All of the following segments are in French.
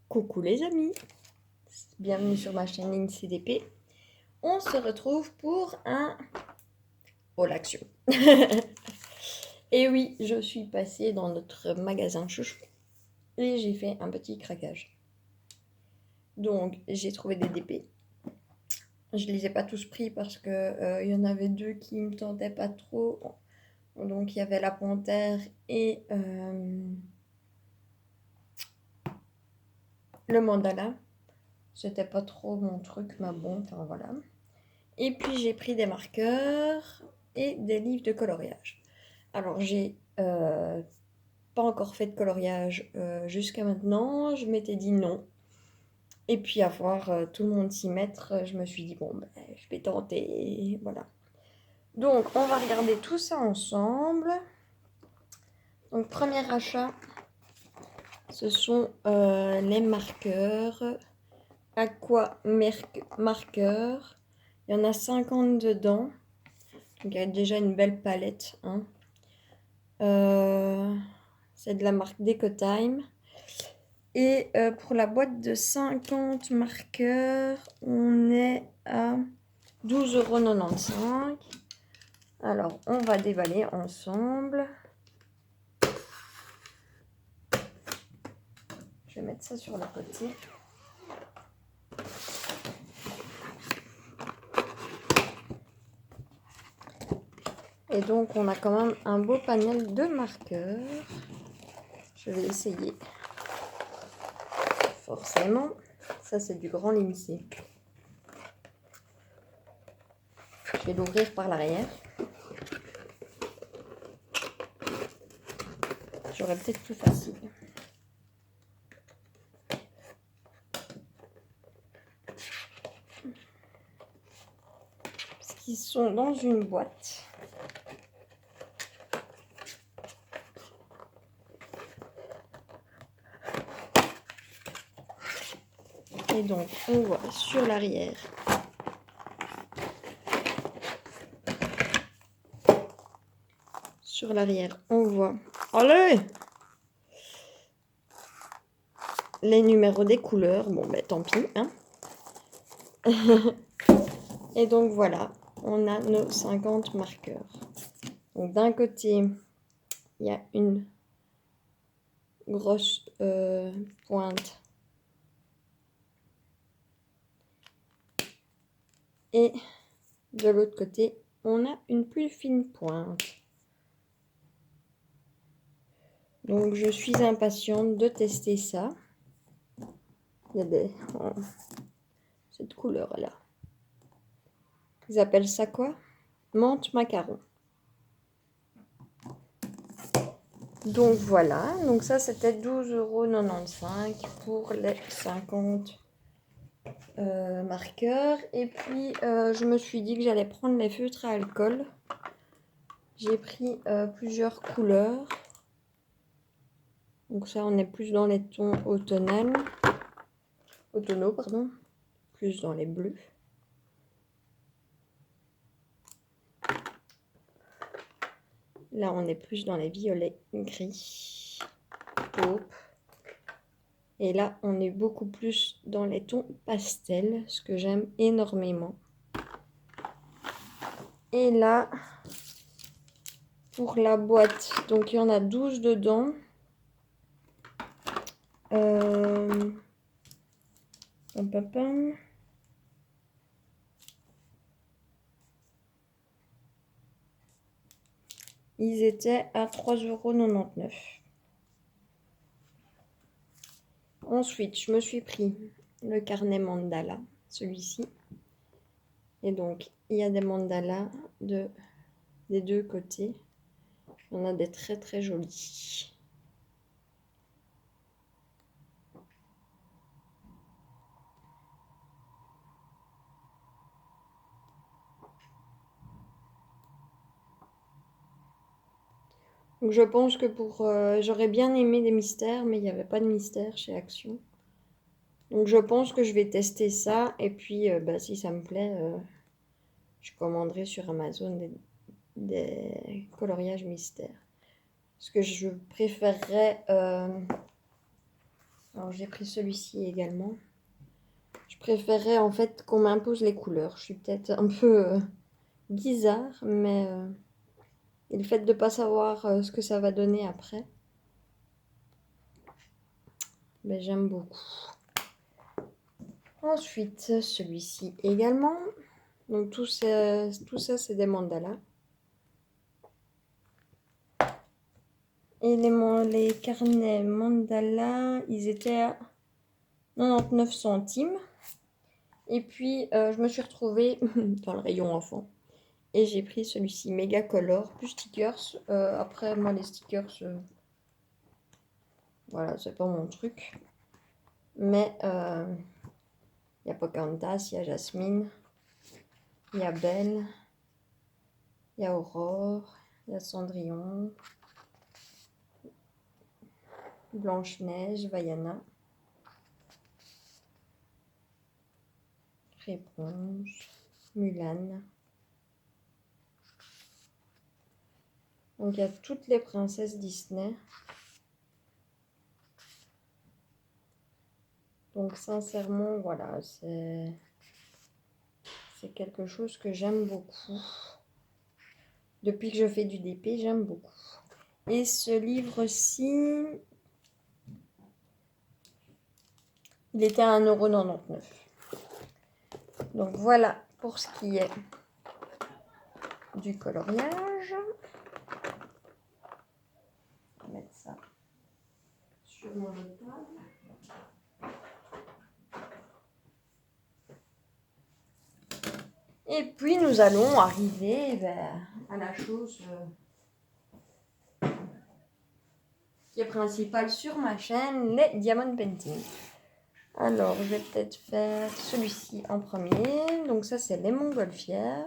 Coucou les amis, bienvenue sur ma chaîne LinCDP. On se retrouve pour un haul action. Et oui, je suis passée dans notre magasin chouchou et j'ai fait un petit craquage. Donc j'ai trouvé des DP. Je les ai pas tous pris parce que y en avait deux qui me tentaient pas trop. Donc il y avait la panthère et le mandala. C'était pas trop mon truc, mais bon, enfin voilà. Et puis j'ai pris des marqueurs et des livres de coloriage. Alors j'ai pas encore fait de coloriage jusqu'à maintenant. Je m'étais dit non. Et puis à voir tout le monde s'y mettre, je me suis dit bon, ben, je vais tenter. Et voilà. Donc on va regarder tout ça ensemble. Donc premier achat, ce sont les marqueurs. Aqua marqueurs. Il y en a 50 dedans. Donc il y a déjà une belle palette. Hein. C'est de la marque Decotime. Et pour la boîte de 50 marqueurs, on est à 12,95 €. Alors, on va déballer ensemble. Je vais mettre ça sur le côté. Et donc, on a quand même un beau panel de marqueurs. Je vais essayer. Forcément, ça c'est du grand Limsey. Je vais l'ouvrir par l'arrière. J'aurais peut-être plus facile. Parce qu'ils sont dans une boîte. Et donc, on voit sur l'arrière on voit allez les numéros des couleurs. Bon, ben tant pis. Hein. Et donc, voilà, on a nos 50 marqueurs. Donc, d'un côté, il y a une grosse pointe. Et de l'autre côté, on a une plus fine pointe. Donc, je suis impatiente de tester ça. Il y a cette couleur-là. Ils appellent ça quoi? Menthe macaron. Donc, voilà. Donc, ça, c'était 12,95 € pour les 50 marqueurs. Et puis, je me suis dit que j'allais prendre les feutres à alcool. J'ai pris plusieurs couleurs. Donc ça, on est plus dans les tons automnaux, pardon, plus dans les bleus. Là, on est plus dans les violets, gris, taupe. Et là, on est beaucoup plus dans les tons pastels, ce que j'aime énormément. Et là, pour la boîte, donc il y en a 12 dedans. Ils étaient à 3,99 €. Ensuite, je me suis pris le carnet mandala, celui-ci. Et donc, il y a des mandalas des deux côtés. Il y en a des très très jolis. Donc je pense que j'aurais bien aimé des mystères, mais il n'y avait pas de mystère chez Action. Donc je pense que je vais tester ça. Et puis si ça me plaît, je commanderai sur Amazon des coloriages mystères. Parce que je préférerais Alors j'ai pris celui-ci également. Je préférerais en fait qu'on m'impose les couleurs. Je suis peut-être un peu bizarre, mais et le fait de ne pas savoir ce que ça va donner après, ben, j'aime beaucoup. Ensuite, celui-ci également. Donc tout ça c'est des mandalas. Et les carnets mandala, ils étaient à 99 centimes. Et puis, je me suis retrouvée dans le rayon enfant. Et j'ai pris celui-ci, Méga Color, plus stickers. Après, moi, les stickers, voilà, c'est pas mon truc. Mais il y a Pocahontas, il y a Jasmine, il y a Belle, il y a Aurore, il y a Cendrillon, Blanche-Neige, Vaiana, Réponse, Mulan. Donc il y a toutes les princesses Disney. Donc sincèrement, voilà, c'est quelque chose que j'aime beaucoup. Depuis que je fais du DP, j'aime beaucoup. Et ce livre-ci, il était à 1,99 €. Donc voilà pour ce qui est du coloriage. On va mettre ça sur mon table. Et puis nous allons arriver à la chose qui est principale sur ma chaîne, les diamond painting. Alors je vais peut-être faire celui-ci en premier. Donc ça c'est les montgolfières.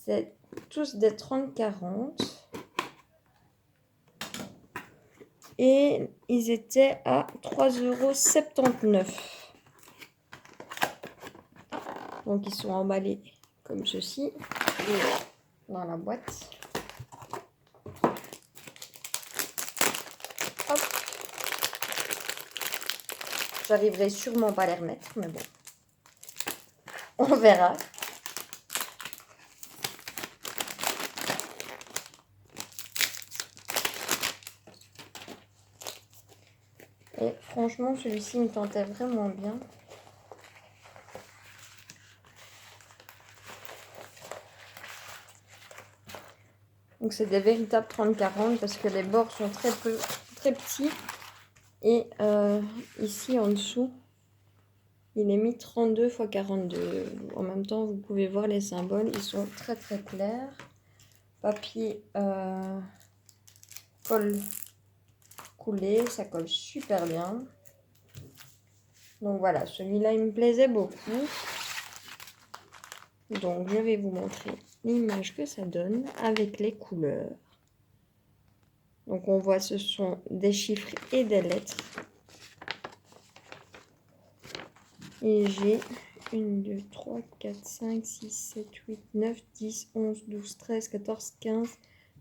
C'est tous des 30-40. Et ils étaient à 3,79 €. Donc ils sont emballés comme ceci dans la boîte. Hop. J'arriverai sûrement pas à les remettre, mais bon. On verra. Et franchement, celui-ci me tentait vraiment bien. Donc c'est des véritables 30-40 parce que les bords sont très petits. Et ici en dessous, il est mis 32 x 42. En même temps, vous pouvez voir les symboles, ils sont très clairs. Papier colle coulé, ça colle super bien. Donc voilà, celui-là il me plaisait beaucoup. Donc je vais vous montrer l'image que ça donne avec les couleurs. Donc on voit ce sont des chiffres et des lettres. Et j'ai 1, 2, 3, 4, 5, 6, 7, 8, 9, 10, 11, 12, 13, 14, 15,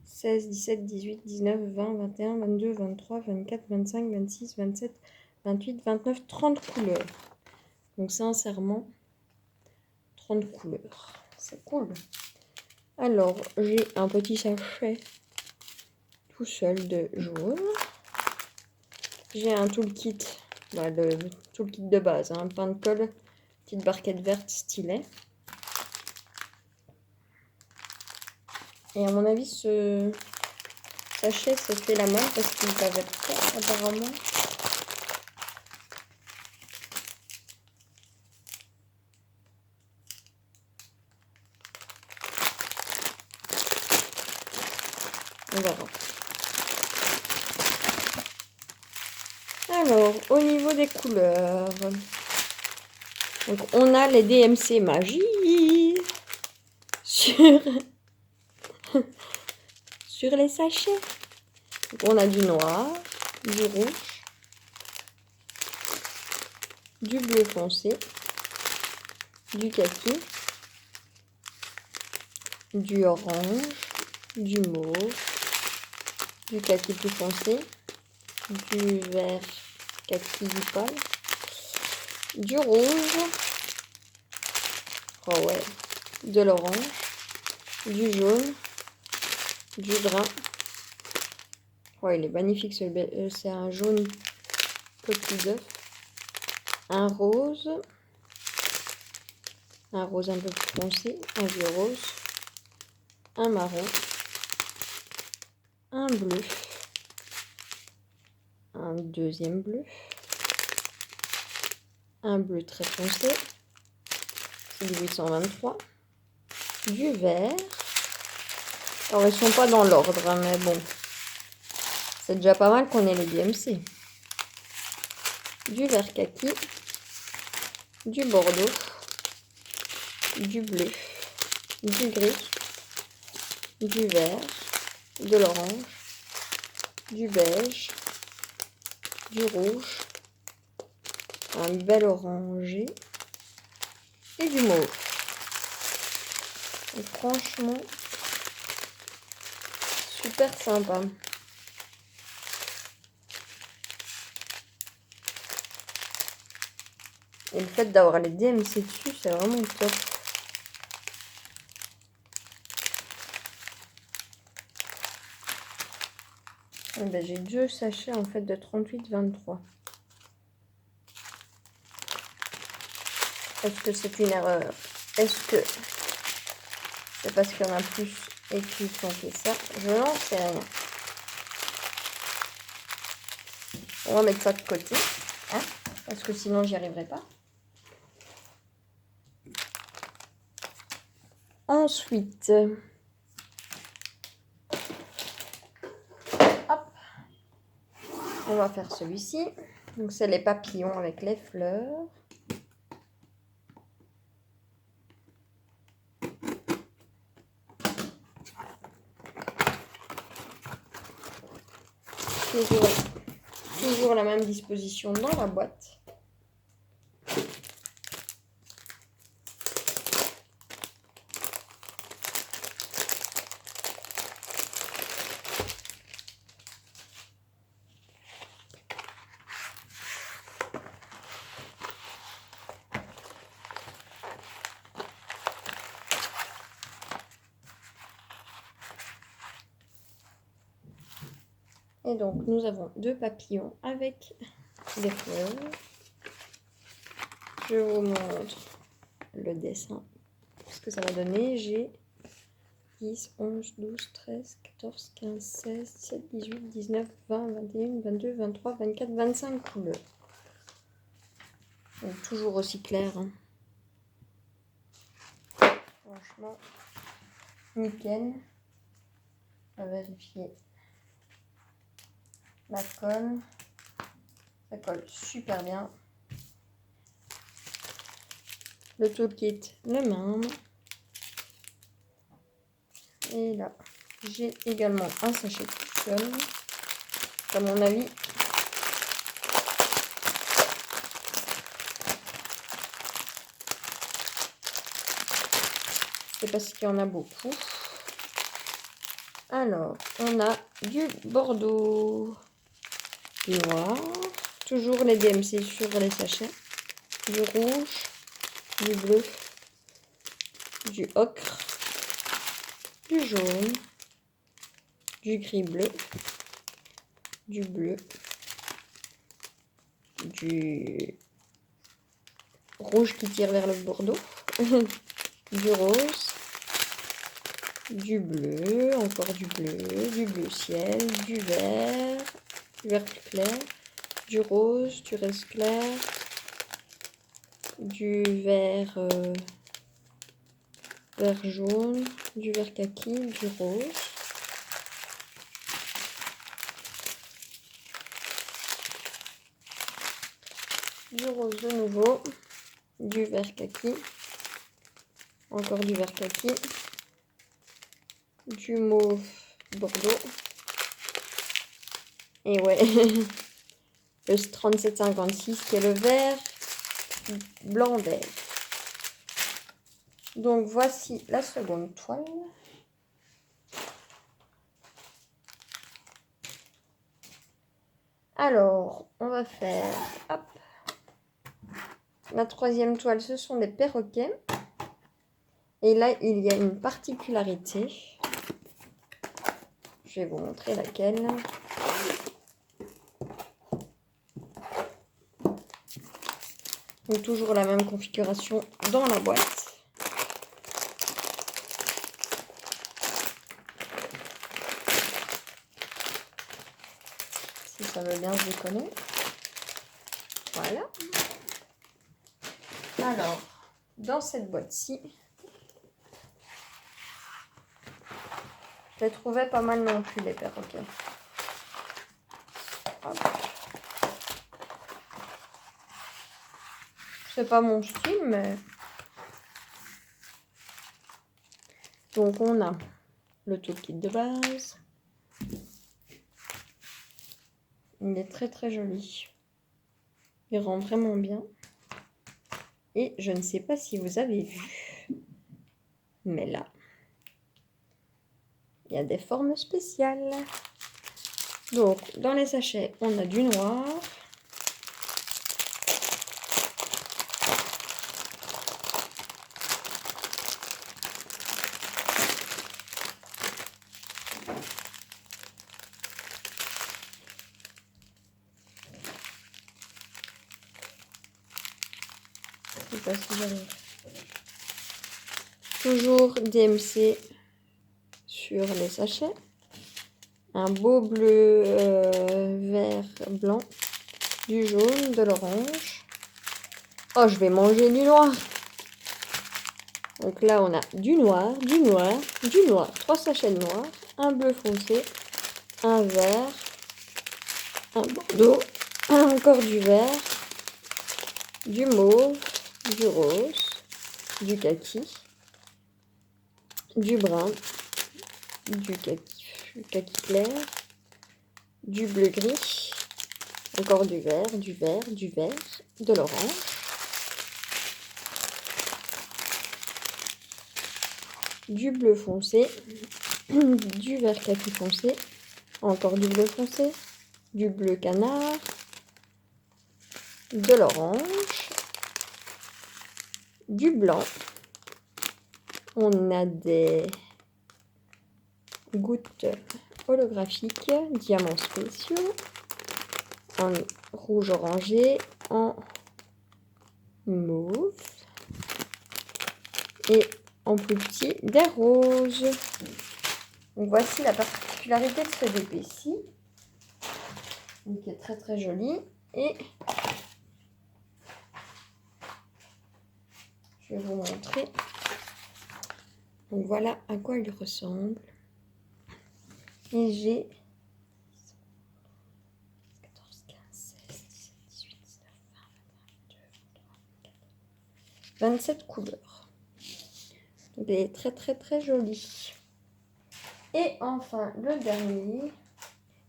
16, 17, 18, 19, 20, 21, 22, 23, 24, 25, 26, 27, 28, 29, 30 couleurs. Donc sincèrement, 30 couleurs. C'est cool. Alors, j'ai un petit sachet tout seul de jaune. J'ai un toolkit, le toolkit de base, un pain de colle, petite barquette verte stylet. Et à mon avis, ce sachet se fait la main parce qu'il ne l'avait pas apparemment. On verra. Alors, au niveau des couleurs, donc on a les DMC Magie sur les sachets. Donc, on a du noir, du rouge, du bleu foncé, du kaki, du orange, du mauve, du kaki plus foncé, du vert kaki du pâle, du rouge, oh ouais, de l'orange, du jaune, du brun. Oh, il est magnifique, c'est un jaune coquille d'œuf, un rose un peu plus foncé, un vieux rose, un marron, un bleu, un deuxième bleu, un bleu très foncé, c'est du 823, du vert. Alors ils sont pas dans l'ordre, hein, mais bon, c'est déjà pas mal qu'on ait les DMC. Du vert kaki, du bordeaux, du bleu, du gris, du vert, de l'orange, du beige, du rouge, un bel orangé et du mauve. Et franchement, super sympa. Et le fait d'avoir les DMC dessus, c'est vraiment top. Eh ben, j'ai 2 sachets en fait de 38,23. Est-ce que c'est une erreur? Est-ce que c'est parce qu'il y en a plus et qu'ils ont fait ça? Je n'en sais rien. On va mettre ça de côté, hein, parce que sinon j'y arriverai pas. Ensuite, hop, on va faire celui-ci. Donc c'est les papillons avec les fleurs. Toujours la même disposition dans la boîte. Et donc, nous avons 2 papillons avec des fleurs. Je vous montre le dessin, ce que ça va donner. J'ai 10, 11, 12, 13, 14, 15, 16, 17, 18, 19, 20, 21, 22, 23, 24, 25 couleurs. Donc, toujours aussi clair. Hein. Franchement, nickel. On va vérifier la colle. Ça colle super bien. Le toolkit, le même. Et là, j'ai également un sachet tout seul. À mon avis, c'est parce qu'il y en a beaucoup. Alors, on a du bordeaux, du noir, toujours les DMC sur les sachets, du rouge, du bleu, du ocre, du jaune, du gris bleu, du bleu, du rouge qui tire vers le bordeaux, du rose, du bleu, encore du bleu ciel, du vert plus clair, du rose, du rose clair, du vert, vert jaune, du vert kaki, du rose. Du rose de nouveau, du vert kaki, encore du vert kaki, du mauve bordeaux, et ouais, le 3756 qui est le vert blanc d'aigle. Donc voici la seconde toile. Alors, on va faire... Hop. La troisième toile, ce sont des perroquets. Et là, il y a une particularité. Je vais vous montrer laquelle. Donc, toujours la même configuration dans la boîte. Si ça veut bien se décoller. Voilà. Alors, dans cette boîte-ci, je les trouvais pas mal non plus, les perroquets. Hop. C'est pas mon style, mais... Donc, on a le toolkit de base. Il est très très joli. Il rend vraiment bien. Et je ne sais pas si vous avez vu, mais là, il y a des formes spéciales. Donc, dans les sachets, on a du noir. Je sais pas si vous avez... Toujours DMC sur les sachets. Un beau bleu, vert, blanc, du jaune, de l'orange. Oh, je vais manger du noir. Donc là, on a du noir, du noir, du noir. 3 sachets de noir, un bleu foncé, un vert, un bordeaux, encore du vert, du mauve, du rose, du kaki, du brun, du kaki clair, du bleu gris, encore du vert, du vert, du vert, de l'orange, du bleu foncé, du vert kaki foncé, encore du bleu foncé, du bleu canard, de l'orange, du blanc. On a des gouttes holographiques, diamants spéciaux, en rouge orangé, en mauve et en plus petit des roses. Donc voici la particularité de ce DP-ci, qui est très très joli. Et je vais vous montrer. Donc voilà à quoi il ressemble. Et j'ai 14, 15, 16, 17, 18, 19, 20, 22, 27 couleurs. Donc il est très très très joli. Et enfin le dernier,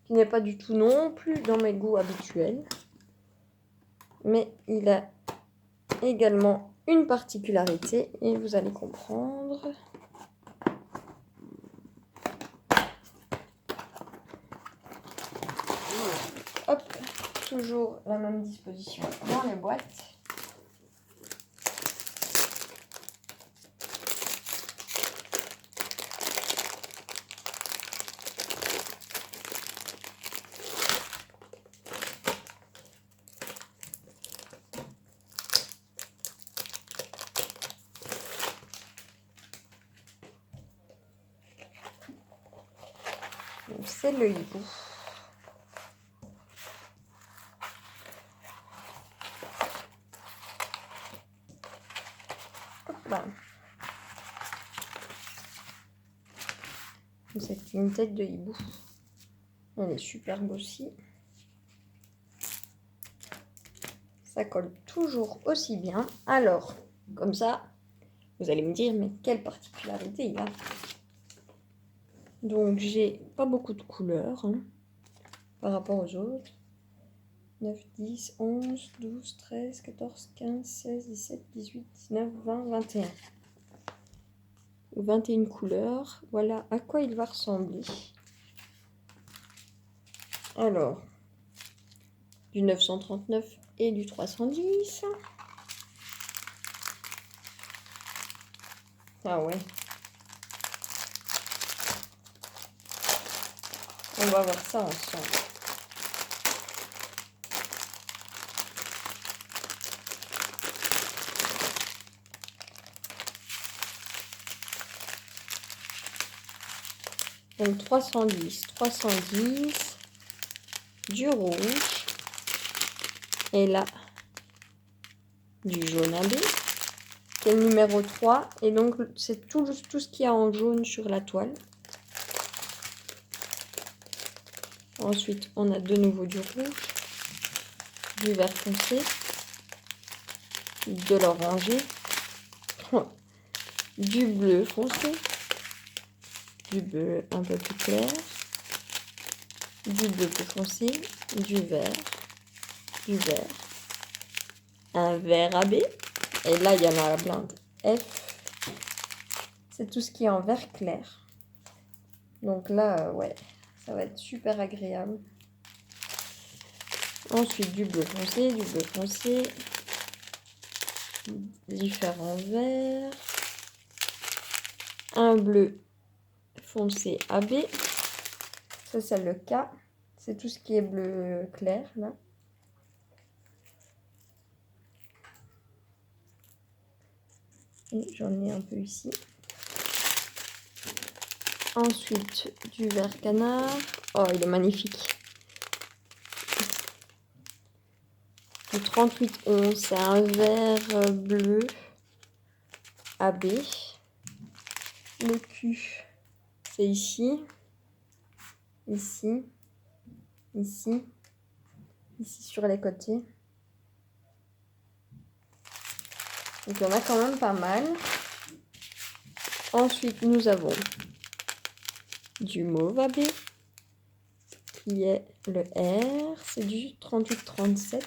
qui n'est pas du tout non plus dans mes goûts habituels, mais il a également une particularité et vous allez comprendre. Hop, toujours la même disposition dans les boîtes. C'est le hibou. C'est une tête de hibou. Elle est superbe aussi. Ça colle toujours aussi bien. Alors, comme ça, vous allez me dire, mais quelle particularité il a. Donc, j'ai pas beaucoup de couleurs par rapport aux autres. 9, 10, 11, 12, 13, 14, 15, 16, 17, 18, 19, 20, 21. 21 couleurs. Voilà à quoi il va ressembler. Alors, du 939 et du 310. Ah ouais. On va voir ça ensemble. Donc 310, du rouge, et là, du jaune AB, qui est le numéro 3, et donc c'est tout ce qu'il y a en jaune sur la toile. Ensuite, on a de nouveau du rouge, du vert foncé, de l'orangé, du bleu foncé, du bleu un peu plus clair, du bleu plus foncé, du vert, un vert AB, et là il y en a la blinde F, c'est tout ce qui est en vert clair. Donc là, ouais, ça va être super agréable. Ensuite du bleu foncé, différents verts, un bleu foncé AB, ça c'est le K, c'est tout ce qui est bleu clair là. Et j'en ai un peu ici. Ensuite du vert canard, oh il est magnifique. Du 3811, c'est un vert bleu AB. Le Q, c'est ici, ici sur les côtés. Donc il y en a quand même pas mal. Ensuite, nous avons du mauve AB, qui est le R, c'est du 38-37.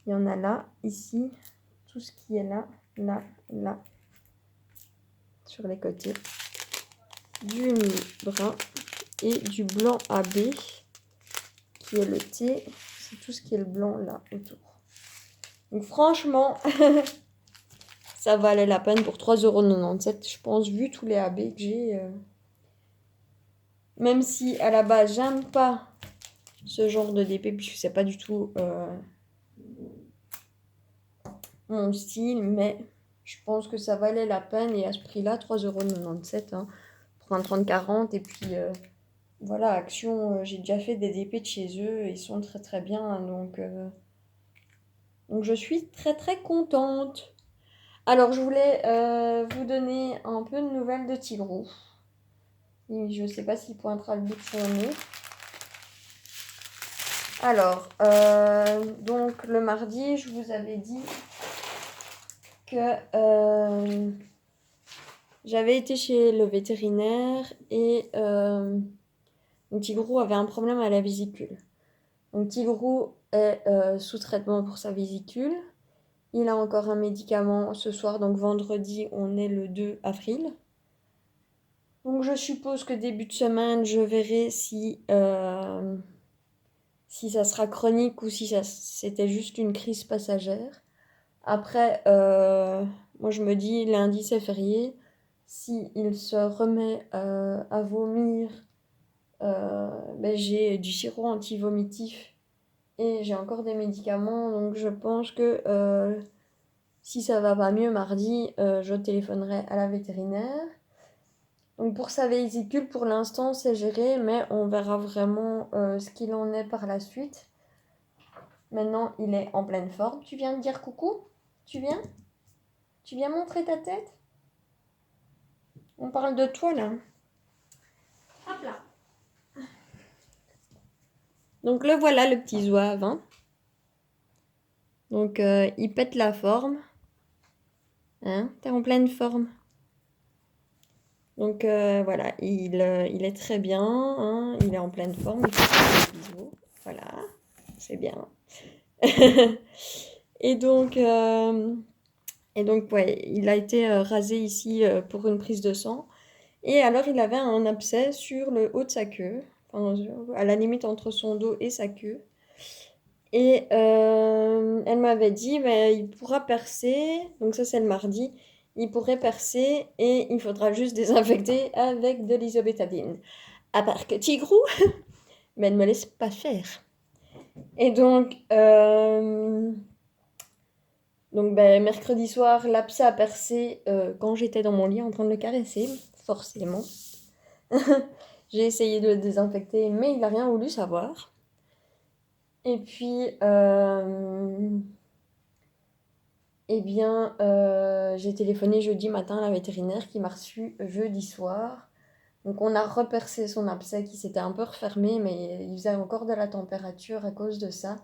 Il y en a là, ici, tout ce qui est là, sur les côtés. Du mi-brun et du blanc AB, qui est le T, c'est tout ce qui est le blanc là autour. Donc franchement, ça valait la peine pour 3,97 €, je pense, vu tous les AB que j'ai. Même si à la base, j'aime pas ce genre de DP, puisque c'est pas du tout mon style, mais je pense que ça valait la peine. Et à ce prix-là, 3,97 €, hein, pour un 30-40. Et puis voilà, Action, j'ai déjà fait des DP de chez eux, ils sont très très bien. Hein, donc je suis très très contente. Alors je voulais vous donner un peu de nouvelles de Tigrou. Je sais pas s'il pointera le bout de son nez. Alors, donc le mardi, je vous avais dit que j'avais été chez le vétérinaire et donc Tigrou avait un problème à la vésicule. Donc Tigrou est sous traitement pour sa vésicule. Il a encore un médicament ce soir, donc vendredi, on est le 2 avril. Donc je suppose que début de semaine, je verrai si ça sera chronique ou si c'était juste une crise passagère. Après, moi je me dis, lundi c'est férié. Si il se remet à vomir, j'ai du sirop anti-vomitif et j'ai encore des médicaments. Donc je pense que si ça va pas mieux mardi, je téléphonerai à la vétérinaire. Donc pour sa vésicule, pour l'instant c'est géré, mais on verra vraiment ce qu'il en est par la suite. Maintenant, il est en pleine forme. Tu viens de dire coucou? Tu viens? Tu viens montrer ta tête? On parle de toi, là. Hop là. Donc, le voilà, le petit zouave. Hein. Donc, il pète la forme. Hein? T'es en pleine forme. Donc, voilà, il est très bien. Hein? Il est en pleine forme. Il fait des bisous. Voilà, c'est bien. Et donc, ouais, il a été rasé ici pour une prise de sang. Et alors, il avait un abcès sur le haut de sa queue, enfin, à la limite entre son dos et sa queue. Et elle m'avait dit, bah, il pourra percer, donc ça c'est le mardi, il pourrait percer et il faudra juste désinfecter avec de l'isobétadine. À part que Tigrou, mais elle ne me laisse pas faire. Et donc mercredi soir, l'abcès a percé quand j'étais dans mon lit en train de le caresser, forcément. J'ai essayé de le désinfecter, mais il n'a rien voulu savoir. Et puis, j'ai téléphoné jeudi matin à la vétérinaire qui m'a reçu jeudi soir. Donc on a repercé son abcès qui s'était un peu refermé, mais il faisait encore de la température à cause de ça.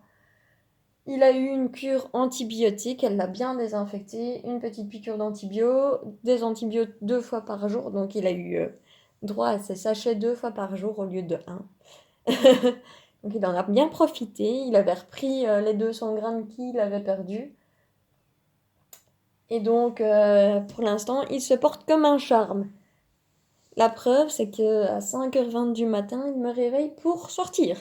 Il a eu une cure antibiotique, elle l'a bien désinfecté, une petite piqûre d'antibio, des antibiotiques 2 fois par jour, donc il a eu droit à ses sachets 2 fois par jour au lieu de 1. Donc il en a bien profité, il avait repris les 200 grammes qu'il avait perdus. Et donc pour l'instant, il se porte comme un charme. La preuve, c'est qu'à 5h20 du matin, il me réveille pour sortir.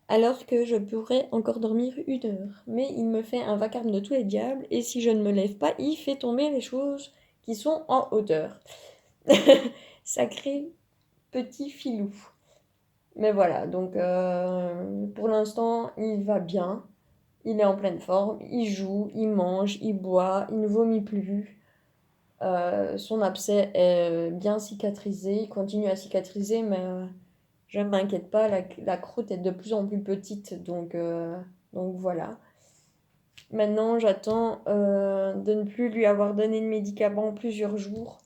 Alors que je pourrais encore dormir 1 heure. Mais il me fait un vacarme de tous les diables, et si je ne me lève pas, il fait tomber les choses qui sont en hauteur. Sacré petit filou. Mais voilà, donc pour l'instant, il va bien. Il est en pleine forme, il joue, il mange, il boit, il ne vomit plus. Son abcès est bien cicatrisé, il continue à cicatriser, mais je ne m'inquiète pas, la croûte est de plus en plus petite, donc voilà. Maintenant, j'attends de ne plus lui avoir donné de médicaments plusieurs jours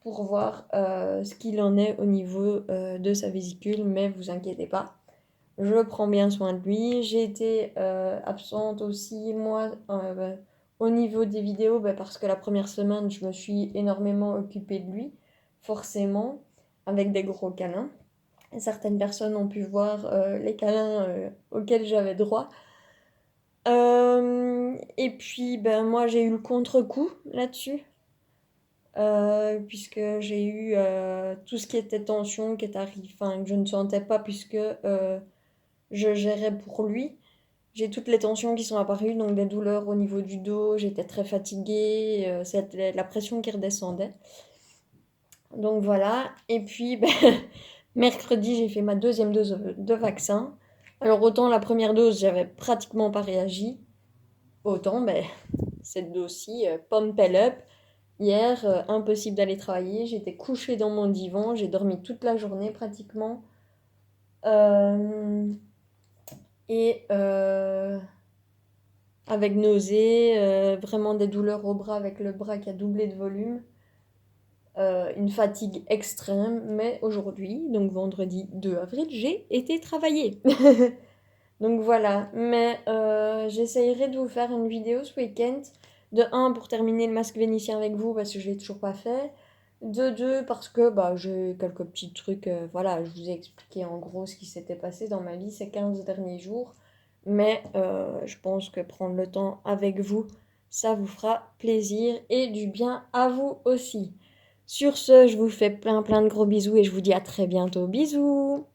pour voir ce qu'il en est au niveau de sa vésicule, mais vous inquiétez pas, je prends bien soin de lui. J'ai été absente aussi, moi, au niveau des vidéos, parce que la première semaine, je me suis énormément occupée de lui, forcément, avec des gros câlins. Certaines personnes ont pu voir les câlins auxquels j'avais droit. Et puis, moi, j'ai eu le contre-coup là-dessus. Puisque j'ai eu tout ce qui était tension qui est arrivé, enfin, que je ne sentais pas puisque je gérais pour lui. J'ai toutes les tensions qui sont apparues, donc des douleurs au niveau du dos, j'étais très fatiguée, c'était la pression qui redescendait. Donc voilà, et puis mercredi j'ai fait ma 2e dose de vaccin. Alors autant la première dose j'avais pratiquement pas réagi, autant cette dose-ci, pump up. Hier, impossible d'aller travailler, j'étais couchée dans mon divan, j'ai dormi toute la journée pratiquement. Et avec nausées, vraiment des douleurs au bras avec le bras qui a doublé de volume. Une fatigue extrême, mais aujourd'hui, donc vendredi 2 avril, j'ai été travailler. Donc voilà, mais j'essayerai de vous faire une vidéo ce week-end. De 1 pour terminer le masque vénitien avec vous parce que je l'ai toujours pas fait. De 2 parce que j'ai quelques petits trucs, voilà, je vous ai expliqué en gros ce qui s'était passé dans ma vie ces 15 derniers jours. Mais je pense que prendre le temps avec vous, ça vous fera plaisir et du bien à vous aussi. Sur ce, je vous fais plein de gros bisous et je vous dis à très bientôt. Bisous!